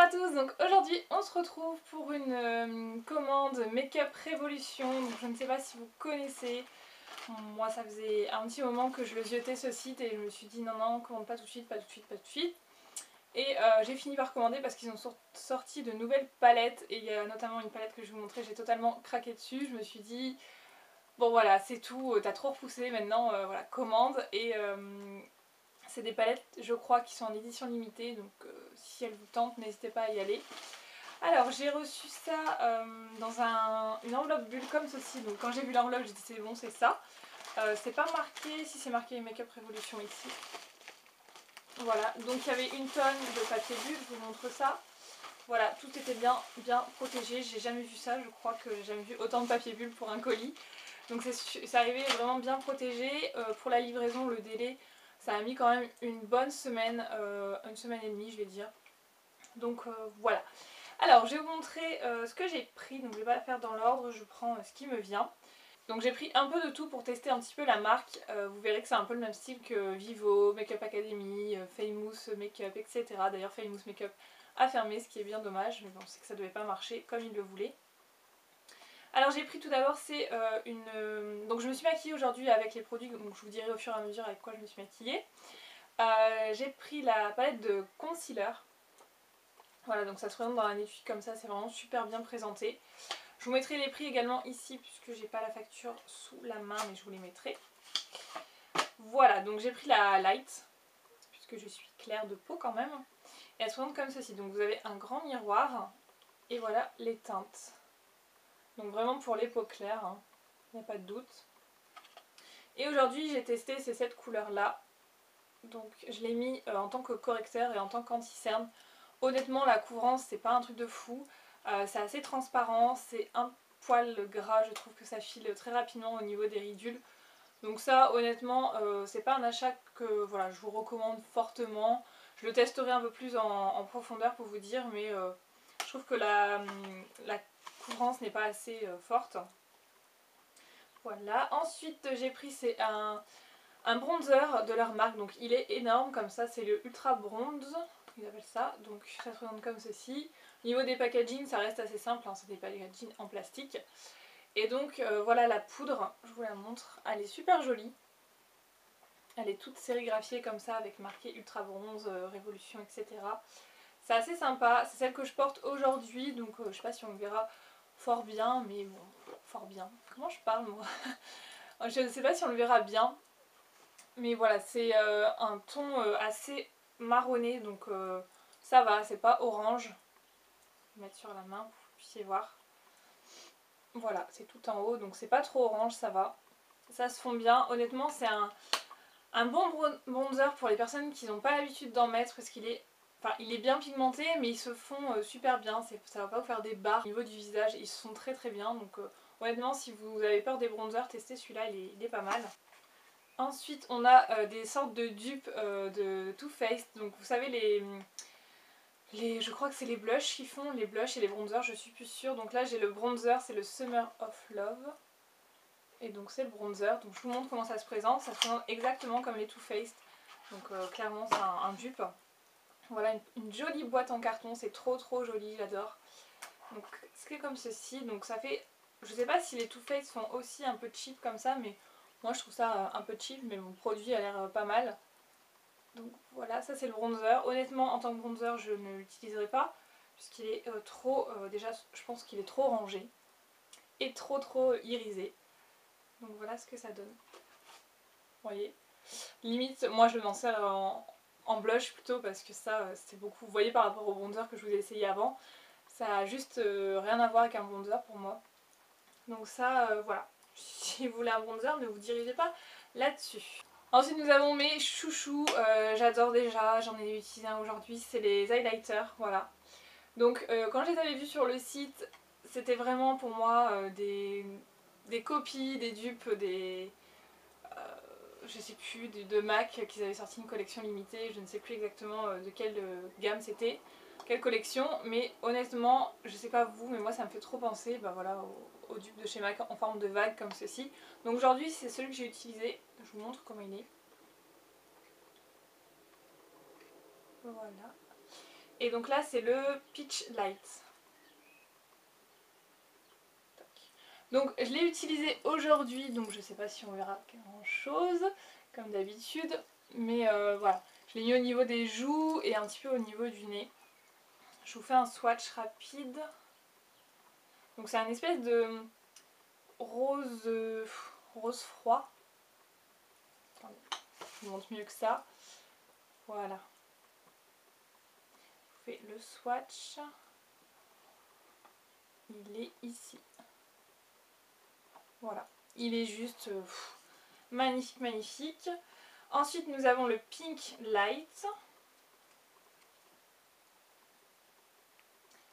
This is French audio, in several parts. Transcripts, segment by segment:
à tous, donc aujourd'hui on se retrouve pour une commande Make-up Révolution. Donc je ne sais pas si vous connaissez, moi ça faisait un petit moment que je le ziotais ce site et je me suis dit non, commande pas tout de suite, pas tout de suite, pas tout de suite. Et j'ai fini par commander parce qu'ils ont sorti de nouvelles palettes et il y a notamment une palette que je vais vous montrer, j'ai totalement craqué dessus. Je me suis dit bon voilà c'est tout, t'as trop repoussé maintenant, voilà commande. Et c'est des palettes je crois qui sont en édition limitée, donc si elles vous tentent n'hésitez pas à y aller. Alors j'ai reçu ça dans une enveloppe bulle comme ceci, donc quand j'ai vu l'enveloppe j'ai dit c'est bon c'est ça. C'est pas marqué, si c'est marqué Make-up Révolution ici. Voilà, donc il y avait une tonne de papier bulle, je vous montre ça. Voilà, tout était bien protégé, j'ai jamais vu ça, je crois que j'ai jamais vu autant de papier bulle pour un colis. Donc c'est arrivé vraiment bien protégé. Pour la livraison, le délai, ça a mis quand même une bonne semaine, une semaine et demie je vais dire. Donc voilà. Alors je vais vous montrer ce que j'ai pris, donc je vais pas faire dans l'ordre, je prends ce qui me vient. Donc j'ai pris un peu de tout pour tester un petit peu la marque. Vous verrez que c'est un peu le même style que Vivo, Makeup Academy, Famous Makeup, etc. D'ailleurs Famous Makeup a fermé, ce qui est bien dommage, mais bon c'est que ça devait pas marcher comme il le voulait. Alors j'ai pris tout d'abord, c'est donc je me suis maquillée aujourd'hui avec les produits, donc je vous dirai au fur et à mesure avec quoi je me suis maquillée. J'ai pris la palette de concealer. Voilà, donc ça se présente dans un étui comme ça, c'est vraiment super bien présenté. Je vous mettrai les prix également ici puisque j'ai pas la facture sous la main, mais je vous les mettrai. Voilà, donc j'ai pris la light puisque je suis claire de peau quand même. Et elle se présente comme ceci, donc vous avez un grand miroir et voilà les teintes. Donc vraiment pour les peaux claires, hein, il n'y a pas de doute. Et aujourd'hui j'ai testé ces 7 couleurs là. Donc je l'ai mis en tant que correcteur et en tant qu'anti-cerne. Honnêtement la couvrance c'est pas un truc de fou. C'est assez transparent, c'est un poil gras, je trouve que ça file très rapidement au niveau des ridules. Donc ça honnêtement c'est pas un achat que voilà, je vous recommande fortement. Je le testerai un peu plus en profondeur pour vous dire, mais je trouve que la couvrance n'est pas assez forte. Voilà, ensuite j'ai pris un bronzer de leur marque, donc il est énorme comme ça, c'est le Ultra Bronze, ils appellent ça, donc ça se présente comme ceci. Au niveau des packaging ça reste assez simple, hein, c'est des packaging en plastique. Et donc voilà la poudre, je vous la montre, elle est super jolie. Elle est toute sérigraphiée comme ça avec marqué Ultra Bronze, Révolution, etc. C'est assez sympa, c'est celle que je porte aujourd'hui, donc je sais pas si on le verra fort bien, mais bon, fort bien. Comment je parle moi? Je ne sais pas si on le verra bien, mais voilà, c'est un ton assez marronné, donc ça va, c'est pas orange. Je vais mettre sur la main pour que vous puissiez voir. Voilà, c'est tout en haut, donc c'est pas trop orange, ça va. Ça se fond bien, honnêtement c'est un bon bronzer pour les personnes qui n'ont pas l'habitude d'en mettre, parce qu'il est... Enfin, il est bien pigmenté, mais ils se font super bien, ça va pas vous faire des barres au niveau du visage, ils se font très très bien, donc honnêtement si vous avez peur des bronzers, testez celui-là, il est pas mal. Ensuite on a des sortes de dupes de Too Faced, donc vous savez je crois que c'est les blushs qu'ils font, les blushs et les bronzers, je suis plus sûre. Donc là j'ai le bronzer, c'est le Summer of Love. Et donc c'est le bronzer, donc je vous montre comment ça se présente exactement comme les Too Faced. Donc clairement c'est un dupe. Voilà une jolie boîte en carton, c'est trop joli, j'adore. Donc c'est comme ceci, donc ça fait... Je sais pas si les Too Faced sont aussi un peu cheap comme ça, mais moi je trouve ça un peu cheap, mais mon produit a l'air pas mal. Donc voilà, ça c'est le bronzer. Honnêtement en tant que bronzer je ne l'utiliserai pas, puisqu'il est déjà je pense qu'il est trop rangé et trop irisé. Donc voilà ce que ça donne. Vous voyez, limite moi je m'en sers en blush plutôt, parce que ça c'est beaucoup, vous voyez par rapport au bronzer que je vous ai essayé avant, ça a juste rien à voir avec un bronzer pour moi. Donc ça voilà, si vous voulez un bronzer ne vous dirigez pas là-dessus. Ensuite nous avons mes chouchous, j'adore déjà, j'en ai utilisé un aujourd'hui, c'est les highlighters, voilà. Donc quand je les avais vus sur le site, c'était vraiment pour moi des copies, des dupes, je sais plus, de MAC, qu'ils avaient sorti une collection limitée, je ne sais plus exactement de quelle gamme c'était, quelle collection, mais honnêtement, je sais pas vous, mais moi ça me fait trop penser bah voilà, aux dupes de chez MAC en forme de vague comme ceci. Donc aujourd'hui c'est celui que j'ai utilisé, je vous montre comment il est. Voilà. Et donc là c'est le Peach Light. Donc je l'ai utilisé aujourd'hui, donc je sais pas si on verra grand chose, comme d'habitude. Mais voilà, je l'ai mis au niveau des joues et un petit peu au niveau du nez. Je vous fais un swatch rapide. Donc c'est un espèce de rose, rose froid. Attendez, je vous montre mieux que ça. Voilà. Je vous fais le swatch. Il est ici. Voilà. Il est juste magnifique, magnifique. Ensuite nous avons le Pink Light.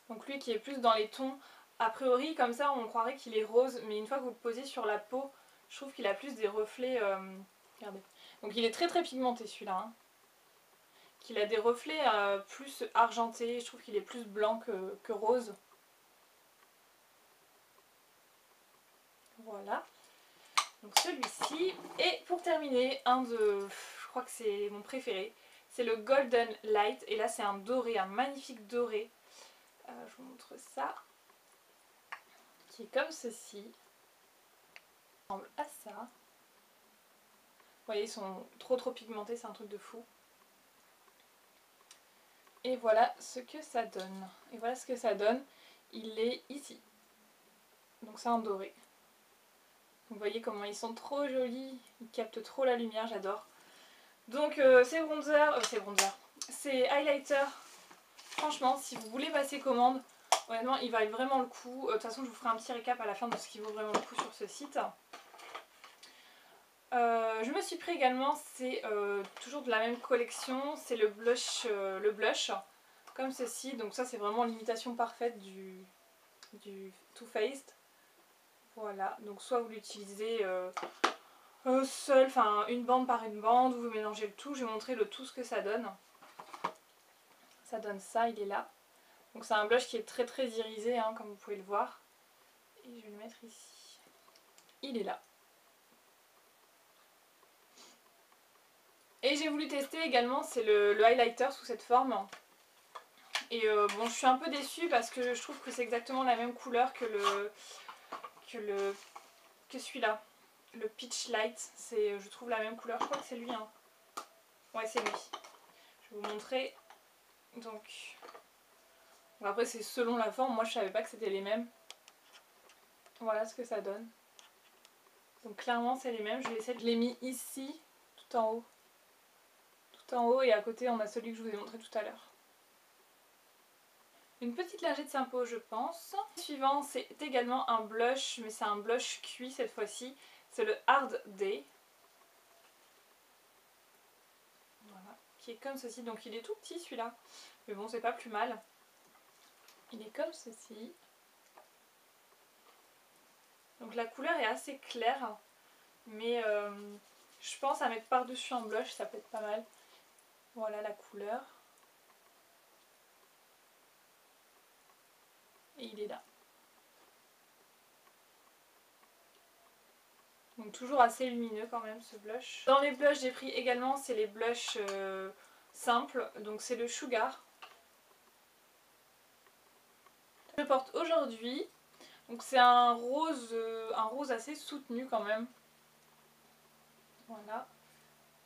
Donc lui qui est plus dans les tons, a priori comme ça on croirait qu'il est rose, mais une fois que vous le posez sur la peau, je trouve qu'il a plus des reflets, regardez. Donc il est très très pigmenté celui-là, hein. Qu'il a des reflets plus argentés, je trouve qu'il est plus blanc que rose. Voilà, donc celui-ci. Et pour terminer, je crois que c'est mon préféré, c'est le Golden Light, et là c'est un doré, un magnifique doré. Je vous montre ça, qui est comme ceci. Ressemble à ça. Vous voyez, ils sont trop pigmentés, c'est un truc de fou. Et voilà ce que ça donne. Et voilà ce que ça donne. Il est ici. Donc c'est un doré. Vous voyez comment ils sont trop jolis. Ils captent trop la lumière, j'adore. Donc c'est highlighter. Franchement, si vous voulez passer commande, honnêtement, il valent vraiment le coup. De toute façon, je vous ferai un petit récap à la fin de ce qui vaut vraiment le coup sur ce site. Je me suis pris également, c'est toujours de la même collection, c'est le blush, comme ceci. Donc ça c'est vraiment l'imitation parfaite du Too Faced. Voilà, donc soit vous l'utilisez seul, enfin une bande par une bande, ou vous mélangez le tout. Je vais montrer le tout ce que ça donne. Ça donne ça, il est là. Donc c'est un blush qui est très irisé, hein, comme vous pouvez le voir. Et je vais le mettre ici. Il est là. Et j'ai voulu tester également, c'est le highlighter sous cette forme. Et bon, je suis un peu déçue parce que je trouve que c'est exactement la même couleur que celui-là. Le Peach Light, c'est je trouve la même couleur, je crois que c'est lui, hein. Ouais, c'est lui. Je vais vous montrer. Donc, bon, après c'est selon la forme, moi je savais pas que c'était les mêmes. Voilà ce que ça donne. Donc clairement c'est les mêmes, je l'ai mis ici, tout en haut. Tout en haut, et à côté on a celui que je vous ai montré tout à l'heure. Une petite lingette Simpo je pense. Le suivant c'est également un blush, mais c'est un blush cuit cette fois-ci. C'est le Hard Day. Voilà, qui est comme ceci. Donc il est tout petit celui-là. Mais bon, c'est pas plus mal. Il est comme ceci. Donc la couleur est assez claire. Mais je pense à mettre par-dessus un blush, ça peut être pas mal. Voilà la couleur. Et il est là. Donc toujours assez lumineux quand même ce blush. Dans les blushs j'ai pris également, c'est les blushs simples. Donc c'est le Sugar. Je le porte aujourd'hui. Donc c'est un rose assez soutenu quand même. Voilà.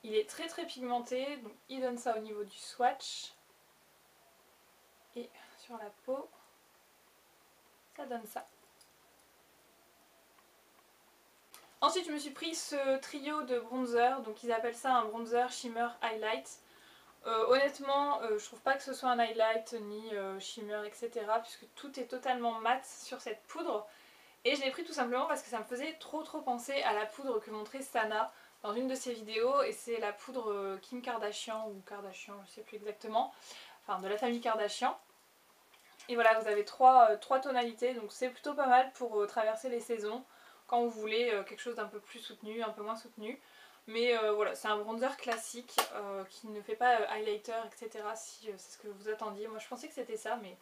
Il est très pigmenté. Donc il donne ça au niveau du swatch. Et sur la peau, ça donne ça. Ensuite je me suis pris ce trio de bronzer, donc ils appellent ça un bronzer shimmer highlight. Honnêtement je trouve pas que ce soit un highlight ni shimmer etc, puisque tout est totalement mat sur cette poudre. Et je l'ai pris tout simplement parce que ça me faisait trop penser à la poudre que montrait Sana dans une de ses vidéos, et c'est la poudre Kim Kardashian ou Kardashian, je sais plus exactement, enfin de la famille Kardashian. Et voilà, vous avez trois tonalités, donc c'est plutôt pas mal pour traverser les saisons quand vous voulez quelque chose d'un peu plus soutenu, un peu moins soutenu. Mais voilà, c'est un bronzer classique qui ne fait pas highlighter, etc. si c'est ce que vous attendiez. Moi je pensais que c'était ça, mais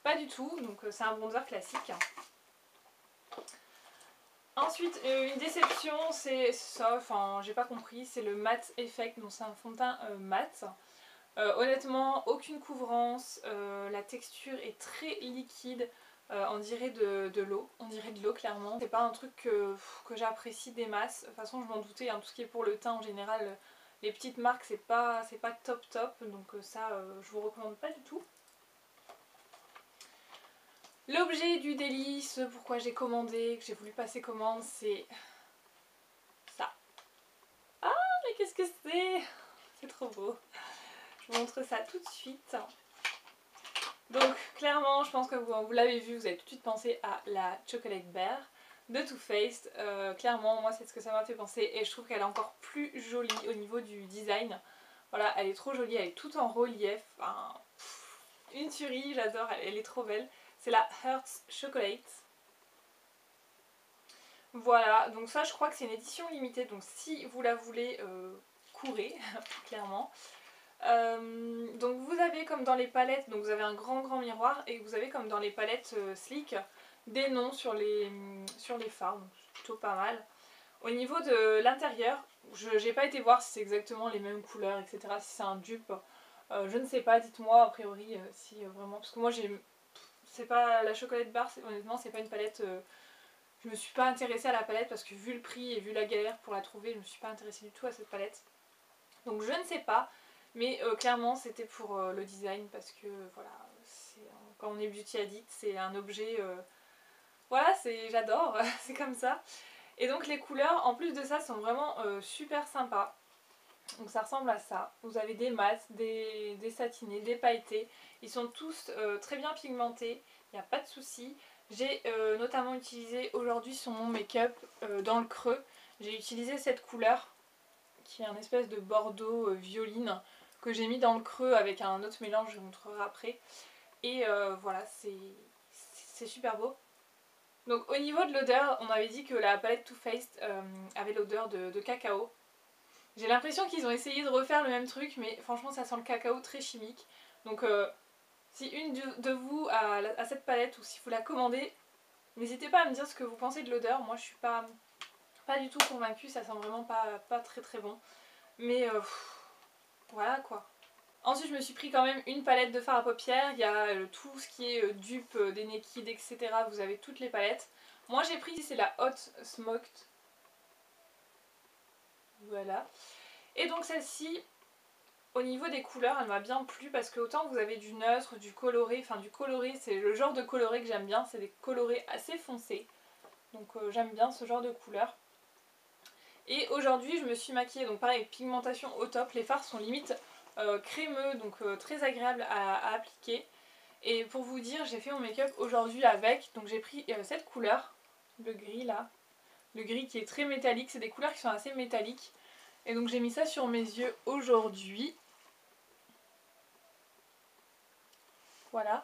pas du tout. Donc c'est un bronzer classique. Ensuite, une déception, c'est ça, enfin j'ai pas compris, c'est le Matte Effect, donc c'est un fond de teint mat. Honnêtement, aucune couvrance, la texture est très liquide, on dirait de l'eau, on dirait de l'eau clairement. C'est pas un truc que j'apprécie des masses, de toute façon je m'en doutais, hein, tout ce qui est pour le teint en général, les petites marques c'est pas top top, donc ça je vous recommande pas du tout. L'objet du délice, pourquoi j'ai commandé, que j'ai voulu passer commande, c'est ça. Ah mais qu'est-ce que c'est? C'est trop beau. Je vous montre ça tout de suite. Donc clairement je pense que vous l'avez vu, vous avez tout de suite pensé à la Chocolate Bear de Too Faced. Clairement moi c'est ce que ça m'a fait penser et je trouve qu'elle est encore plus jolie au niveau du design. Voilà, elle est trop jolie, elle est toute en relief. Enfin, une tuerie, j'adore, elle est trop belle. C'est la Hearts Chocolate. Voilà, donc ça je crois que c'est une édition limitée, donc si vous la voulez, courez, clairement. Donc vous avez comme dans les palettes, donc vous avez un grand miroir et vous avez comme dans les palettes Sleek des noms sur les fards, donc c'est plutôt pas mal. Au niveau de l'intérieur, j'ai pas été voir si c'est exactement les mêmes couleurs, etc. Si c'est un dupe, je ne sais pas, dites-moi a priori si vraiment, parce que moi c'est pas la chocolate bar, honnêtement c'est pas une palette, je me suis pas intéressée à la palette parce que vu le prix et vu la galère pour la trouver, je me suis pas intéressée du tout à cette palette. Donc je ne sais pas. Mais clairement c'était pour le design parce que voilà, quand on est beauty addict c'est un objet, voilà j'adore, c'est comme ça. Et donc les couleurs en plus de ça sont vraiment super sympas. Donc ça ressemble à ça, vous avez des mats, des satinés, des pailletés, ils sont tous très bien pigmentés, il n'y a pas de souci. J'ai notamment utilisé aujourd'hui sur mon make-up dans le creux, j'ai utilisé cette couleur qui est un espèce de bordeaux violine que j'ai mis dans le creux avec un autre mélange, je vous montrerai après. Et voilà, c'est super beau. Donc au niveau de l'odeur, on avait dit que la palette Too Faced avait l'odeur de cacao. J'ai l'impression qu'ils ont essayé de refaire le même truc, mais franchement ça sent le cacao très chimique. Donc si une de vous a cette palette ou si vous la commandez, n'hésitez pas à me dire ce que vous pensez de l'odeur. Moi je suis pas du tout convaincue, ça sent vraiment pas très bon. Mais voilà quoi. Ensuite je me suis pris quand même une palette de fard à paupières, il y a tout ce qui est dupe, des Naked, etc. Vous avez toutes les palettes. Moi j'ai pris, c'est la Hot Smoked. Voilà. Et donc celle-ci, au niveau des couleurs, elle m'a bien plu parce que autant vous avez du neutre, du coloré, enfin du coloré, c'est le genre de coloré que j'aime bien, c'est des colorés assez foncés. Donc j'aime bien ce genre de couleur. Et aujourd'hui je me suis maquillée, donc pareil, pigmentation au top, les fards sont limite crémeux, donc très agréable à appliquer. Et pour vous dire, j'ai fait mon make-up aujourd'hui avec, donc j'ai pris cette couleur, le gris là, le gris qui est très métallique, c'est des couleurs qui sont assez métalliques. Et donc j'ai mis ça sur mes yeux aujourd'hui. Voilà.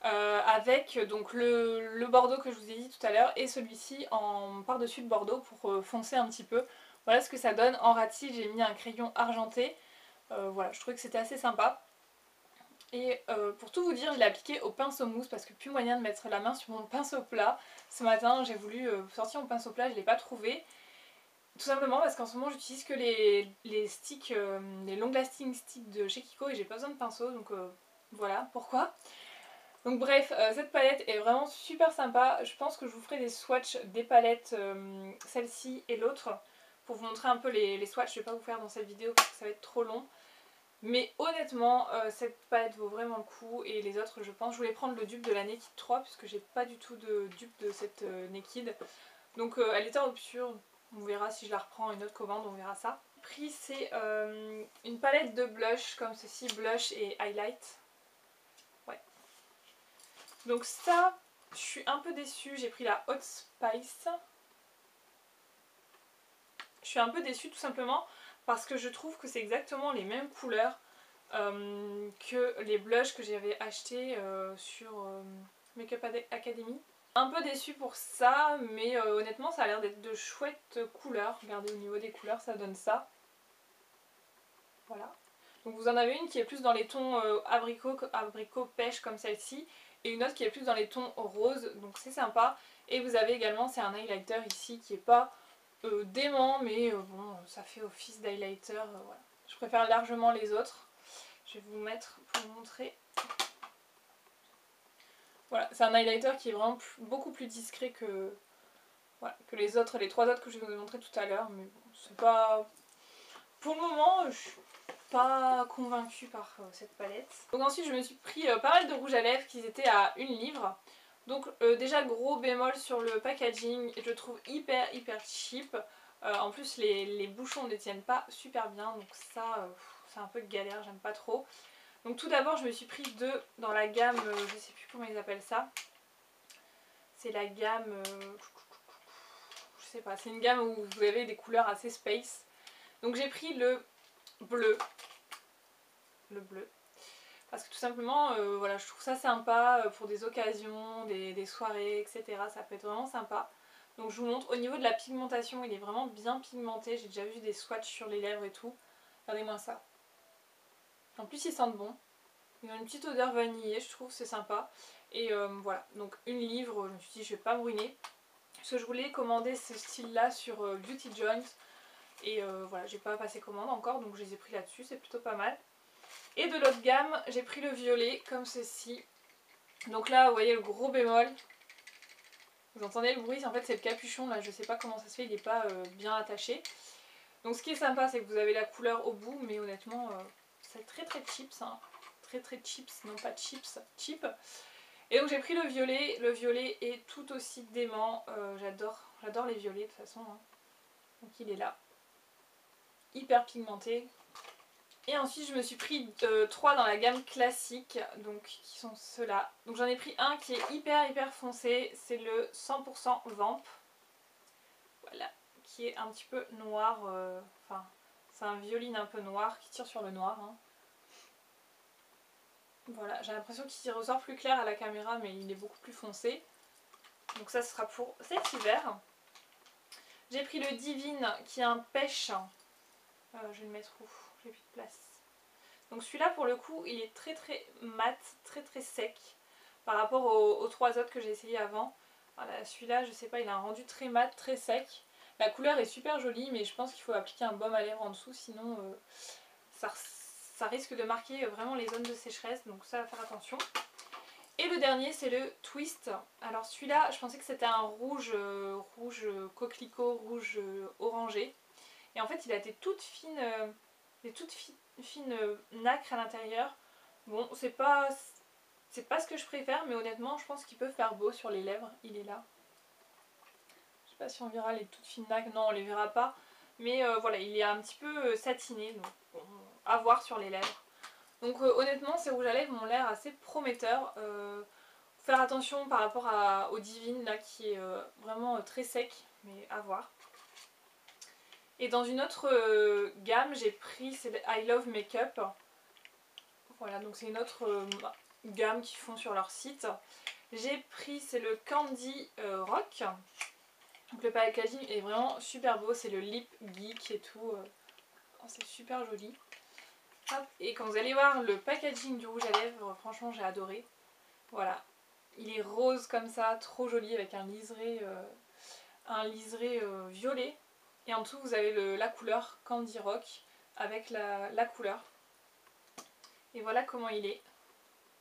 Avec donc le bordeaux que je vous ai dit tout à l'heure et celui-ci en par-dessus de bordeaux pour foncer un petit peu. Voilà ce que ça donne. En rat j'ai mis un crayon argenté. Voilà, je trouvais que c'était assez sympa. Et pour tout vous dire, je l'ai appliqué au pinceau mousse parce que plus moyen de mettre la main sur mon pinceau plat. Ce matin, j'ai voulu sortir mon pinceau plat, je ne l'ai pas trouvé. Tout simplement parce qu'en ce moment, j'utilise que les sticks, les long lasting sticks de chez Kiko et j'ai pas besoin de pinceau, donc voilà pourquoi. Donc bref, cette palette est vraiment super sympa. Je pense que je vous ferai des swatchs des palettes, celle-ci et l'autre, pour vous montrer un peu les swatchs. Je ne vais pas vous faire dans cette vidéo parce que ça va être trop long. Mais honnêtement, cette palette vaut vraiment le coup. Et les autres, je pense, je voulais prendre le dupe de la Naked 3 puisque j'ai pas du tout de dupe de cette Naked. Donc elle était en option. On verra si je la reprends une autre commande, on verra ça. Le prix, c'est une palette de blush comme ceci, blush et highlight. Ouais. Donc ça, je suis un peu déçue. J'ai pris la Hot Spice. Je suis un peu déçue tout simplement parce que je trouve que c'est exactement les mêmes couleurs que les blushs que j'avais achetés sur Makeup Academy. Un peu déçue pour ça, mais honnêtement ça a l'air d'être de chouettes couleurs. Regardez au niveau des couleurs, ça donne ça. Voilà. Donc vous en avez une qui est plus dans les tons abricot pêche comme celle-ci, et une autre qui est plus dans les tons roses, donc c'est sympa. Et vous avez également, c'est un highlighter ici qui est pas dément, mais bon, ça fait office d'highlighter, voilà. Je préfère largement les autres. Je vais vous mettre pour vous montrer. Voilà, c'est un highlighter qui est vraiment beaucoup plus discret que, voilà, que les autres, les 3 autres que je vous ai montré tout à l'heure. Mais bon, c'est pas... Pour le moment, je suis pas convaincue par cette palette. Donc ensuite, je me suis pris pas mal de rouges à lèvres qui étaient à 1 livre. Donc déjà, gros bémol sur le packaging, je le trouve hyper cheap. En plus, les bouchons ne tiennent pas super bien, donc ça, c'est un peu galère, j'aime pas trop. Donc tout d'abord, je me suis pris 2 dans la gamme, je sais plus comment ils appellent ça. C'est la gamme, je sais pas, c'est une gamme où vous avez des couleurs assez space. Donc j'ai pris le bleu. Le bleu. Parce que tout simplement, voilà, je trouve ça sympa pour des occasions, des soirées, etc. Ça peut être vraiment sympa. Donc je vous montre, au niveau de la pigmentation, il est vraiment bien pigmenté. J'ai déjà vu des swatchs sur les lèvres et tout. Regardez-moi ça. En plus, ils sentent bon. Ils ont une petite odeur vanillée, je trouve, c'est sympa. Et voilà, donc 1 livre, je me suis dit, je vais pas brûler. Parce que je voulais commander ce style-là sur Beauty Joint. Et voilà, j'ai pas passé commande encore, donc je les ai pris là-dessus, c'est plutôt pas mal. Et de l'autre gamme, j'ai pris le violet, comme ceci. Donc là, vous voyez le gros bémol. Vous entendez le bruit, en fait c'est le capuchon, là je sais pas comment ça se fait, il n'est pas bien attaché. Donc ce qui est sympa, c'est que vous avez la couleur au bout, mais honnêtement, c'est très chips, hein. Très chips, non pas chips, cheap. Et donc j'ai pris le violet est tout aussi dément, j'adore les violets de toute façon, hein. Donc il est là, hyper pigmenté. Et ensuite je me suis pris 3 dans la gamme classique, donc qui sont ceux-là. Donc j'en ai pris un qui est hyper foncé, c'est le 100% Vamp. Voilà, qui est un petit peu noir, enfin c'est un violine un peu noir qui tire sur le noir, hein. Voilà, j'ai l'impression qu'il ressort plus clair à la caméra, mais il est beaucoup plus foncé. Donc ça sera pour cet hiver. J'ai pris le Divine qui est un pêche. Je vais le mettre où? J'ai plus de place. Donc celui-là pour le coup il est très mat, très sec par rapport aux 3 autres que j'ai essayé avant. Voilà, celui-là je sais pas, il a un rendu très mat, très sec. La couleur est super jolie, mais je pense qu'il faut appliquer un baume à lèvres en dessous, sinon ça risque de marquer vraiment les zones de sécheresse, donc ça, à faire attention. Et le dernier c'est le Twist. Alors celui-là je pensais que c'était un rouge coquelicot, rouge orangé. Et en fait il a des toutes fines nacre à l'intérieur. Bon, c'est pas ce que je préfère, mais honnêtement, je pense qu'il peut faire beau sur les lèvres. Il est là. Je sais pas si on verra les toutes fines nacres. Non, on les verra pas. Mais voilà, il est un petit peu satiné, donc bon, à voir sur les lèvres. Donc honnêtement, ces rouges à lèvres m'ont l'air assez prometteurs. Faire attention par rapport au Divine, là, qui est vraiment très sec, mais à voir. Et dans une autre gamme, j'ai pris, c'est le I Love Makeup. Voilà, donc c'est une autre gamme qu'ils font sur leur site. J'ai pris, c'est le Candy Rock. Donc le packaging est vraiment super beau, c'est le Lip Geek et tout. Oh, c'est super joli. Hop. Et quand vous allez voir le packaging du rouge à lèvres, franchement j'ai adoré. Voilà, il est rose comme ça, trop joli avec un liseré violet. Et en dessous vous avez la couleur Candy Rock avec la couleur. Et voilà comment il est.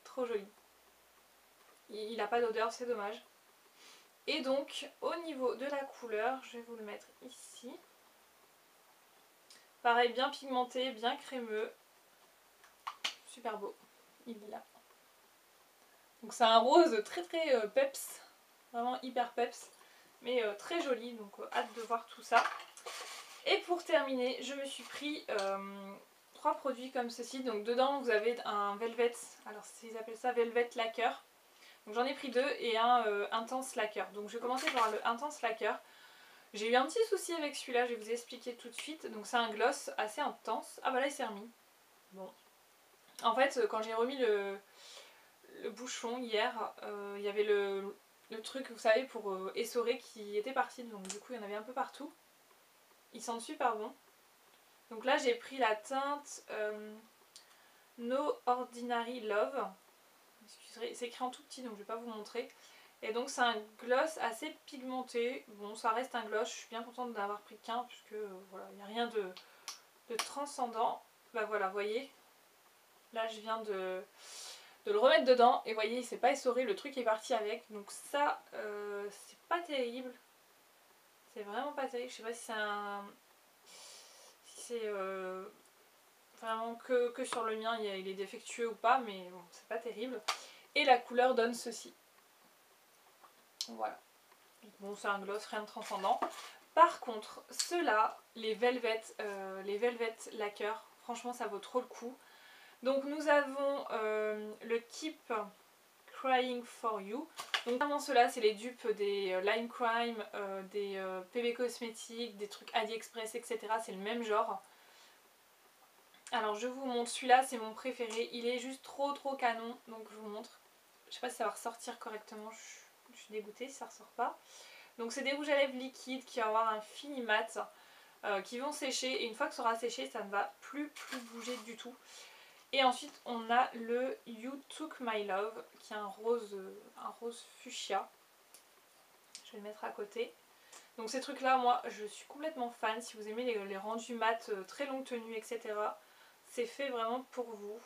Trop joli. Il n'a pas d'odeur, c'est dommage. Et donc au niveau de la couleur, je vais vous le mettre ici. Pareil, bien pigmenté, bien crémeux. Super beau. Il est là. Donc c'est un rose très peps. Vraiment hyper peps. Mais très joli, donc hâte de voir tout ça. Et pour terminer, je me suis pris 3 produits comme ceci. Donc dedans vous avez un velvet, alors ils appellent ça velvet lacquer. Donc j'en ai pris 2 et un intense lacquer. Donc je vais commencer par le intense lacquer. J'ai eu un petit souci avec celui-là, je vais vous expliquer tout de suite. Donc c'est un gloss assez intense. Ah bah là il s'est remis. Bon. En fait quand j'ai remis le bouchon hier, il y avait le truc, vous savez, pour essorer qui était parti. Donc du coup il y en avait un peu partout. Ils sentent super bon. Donc là j'ai pris la teinte No Ordinary Love. Excusez, c'est écrit en tout petit donc je vais pas vous montrer. Et donc c'est un gloss assez pigmenté. Bon, ça reste un gloss, je suis bien contente d'avoir pris qu'un puisque voilà, il n'y a rien de transcendant. Bah voilà, vous voyez, Là je viens de le remettre dedans et vous voyez il s'est pas essoré, le truc est parti avec. Donc ça c'est pas terrible. C'est vraiment pas terrible. Je sais pas si c'est un... si c'est vraiment que sur le mien il est défectueux ou pas, mais bon c'est pas terrible. Et la couleur donne ceci. Voilà. Bon c'est un gloss, rien de transcendant. Par contre ceux-là, les Velvet Lacquer, franchement ça vaut trop le coup. Donc nous avons le Keep Crying for You. Donc vraiment ceux-là c'est les dupes des Line Crime, des PB Cosmétiques, des trucs AliExpress, etc. C'est le même genre. Alors je vous montre, celui-là c'est mon préféré, il est juste trop canon, donc je vous montre. Je sais pas si ça va ressortir correctement, je suis dégoûtée si ça ressort pas. Donc c'est des rouges à lèvres liquides qui vont avoir un fini mat, qui vont sécher, et une fois que ça sera séché ça ne va plus bouger du tout. Et ensuite on a le You Took My Love qui est un rose fuchsia. Je vais le mettre à côté. Donc ces trucs là moi je suis complètement fan. Si vous aimez les rendus mat, très longue tenue, etc. C'est fait vraiment pour vous.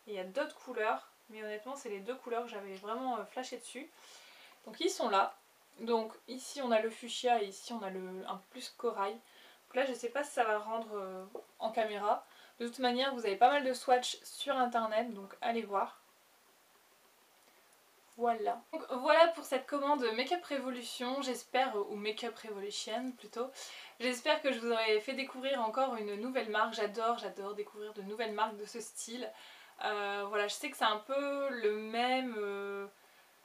Il y a d'autres couleurs, mais honnêtement c'est les deux couleurs que j'avais vraiment flashé dessus. Donc ils sont là. Donc ici on a le fuchsia et ici on a un peu plus corail. Donc là je sais pas si ça va rendre en caméra. De toute manière vous avez pas mal de swatchs sur internet, donc allez voir. Voilà. Donc voilà pour cette commande Makeup Revolution, j'espère, ou Makeup Revolution plutôt. J'espère que je vous aurai fait découvrir encore une nouvelle marque. J'adore découvrir de nouvelles marques de ce style. Voilà, je sais que c'est un peu le même...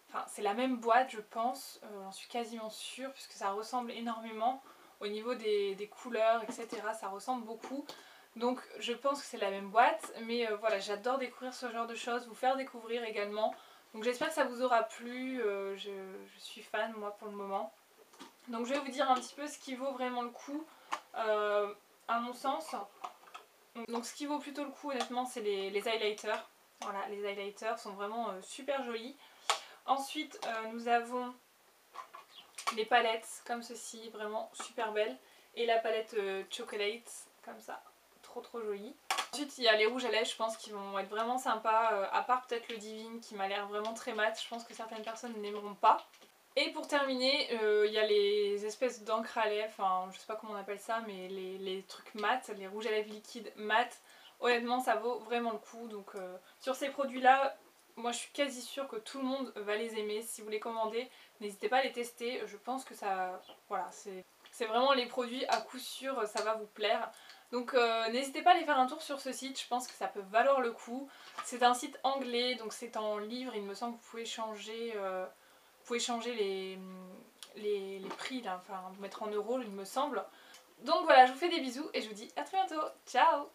Enfin, c'est la même boîte je pense, j'en suis quasiment sûre, puisque ça ressemble énormément au niveau des couleurs, etc. Ça ressemble beaucoup. Donc je pense que c'est la même boîte, mais voilà, j'adore découvrir ce genre de choses, vous faire découvrir également. Donc j'espère que ça vous aura plu, je suis fan moi pour le moment. Donc je vais vous dire un petit peu ce qui vaut vraiment le coup, à mon sens. Donc ce qui vaut plutôt le coup honnêtement c'est les highlighters. Voilà, les highlighters sont vraiment super jolis. Ensuite nous avons les palettes comme ceci, vraiment super belles. Et la palette chocolate comme ça, trop jolie. Ensuite il y a les rouges à lèvres, je pense qu'ils vont être vraiment sympas, à part peut-être le Divine qui m'a l'air vraiment très mat, je pense que certaines personnes n'aimeront pas. Et pour terminer, il y a les espèces d'encre à lèvres, enfin je sais pas comment on appelle ça, mais les trucs mat, les rouges à lèvres liquides mat. Honnêtement ça vaut vraiment le coup, donc sur ces produits là, moi je suis quasi sûre que tout le monde va les aimer. Si vous les commandez, n'hésitez pas à les tester, je pense que ça, voilà, c'est vraiment les produits à coup sûr, ça va vous plaire. Donc n'hésitez pas à aller faire un tour sur ce site, je pense que ça peut valoir le coup. C'est un site anglais, donc c'est en livre, il me semble que vous pouvez changer, les prix, là, enfin vous mettre en euros il me semble. Donc voilà, je vous fais des bisous et je vous dis à très bientôt, ciao!